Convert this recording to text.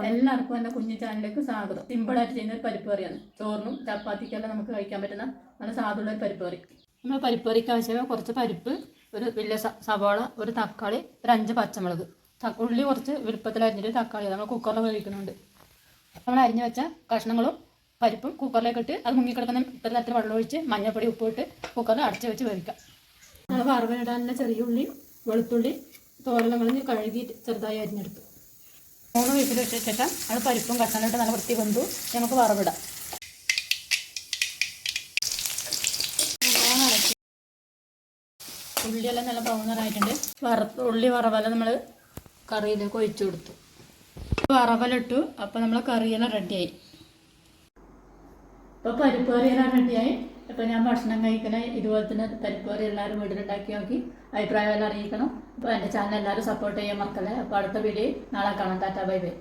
എല്ലാവർക്കും എൻ്റെ കുഞ്ഞു ചാനലിലേക്ക് സ്വാഗതം. സിമ്പിളായിട്ട് ചെയ്യുന്ന ഒരു പരിപ്പ് കറിയാണ്. ചോറിനും ചപ്പാത്തിക്കെല്ലാം നമുക്ക് കഴിക്കാൻ പറ്റുന്ന നല്ല സാധുള്ള ഒരു പരിപ്പ് കറി. നമ്മൾ പരിപ്പ് കറിക്ക് ആവശ്യമായ കുറച്ച് പരിപ്പ്, ഒരു വലിയ സവാള, ഒരു തക്കാളി, ഒരു 5 പച്ചമുളക്, ഉള്ളി കുറച്ച് വലുപ്പത്തിൽ അരിഞ്ഞിട്ട് തക്കാളി നമ്മൾ കുക്കറിൽ വേവിക്കുന്നുണ്ട്. നമ്മൾ അരിഞ്ഞ് വെച്ച കഷ്ണങ്ങളും പരിപ്പും കുക്കറിലേക്ക് ഇട്ട് അത് മുങ്ങിക്കിടക്കുന്ന ഒരു തരത്തിൽ വെള്ളം ഒഴിച്ച് മഞ്ഞൾപ്പൊടി ഉപ്പിട്ട് കുക്കറിൽ അടച്ച് വെച്ച് വേവിക്കാം. നമ്മൾ വറവിടാനുള്ള ചെറിയ ഉള്ളി, വെളുത്തുള്ളി, തോരെല്ലാം കളഞ്ഞ് കഴുകി ചെറുതായി അരിഞ്ഞെടുത്തു. 3 വിസിൽ വെച്ചിട്ട് അത് പരിപ്പും കഷ്ണമിട്ട് നല്ല വൃത്തി വെന്തു. നമുക്ക് വറവിടാം. ഉള്ളിയെല്ലാം നല്ല ബ്രൗണറായിട്ടുണ്ട്. ഉള്ളി വറവല നമ്മൾ കറിയിലേക്ക് ഒഴിച്ചു കൊടുത്തു. വറവലിട്ടു. അപ്പോൾ നമ്മൾ കറിയെല്ലാം റെഡിയായി. ഇപ്പോൾ പരിപ്പ് കറിയെല്ലാം റെഡിയായി. അപ്പോൾ ഞാൻ ഭക്ഷണം കഴിക്കണ ഇതുപോലെ തന്നെ പരിപ്പ് കറി എല്ലാവരും വീട്ടിലുണ്ടാക്കി നോക്കി അഭിപ്രായം എല്ലാം അറിയിക്കണം. അപ്പോൾ എൻ്റെ ചാനൽ എല്ലാവരും സപ്പോർട്ട് ചെയ്യാൻ മക്കളെ. അപ്പോൾ അടുത്ത വീഡിയോ നാളെ കാണാം. Tata bye bye.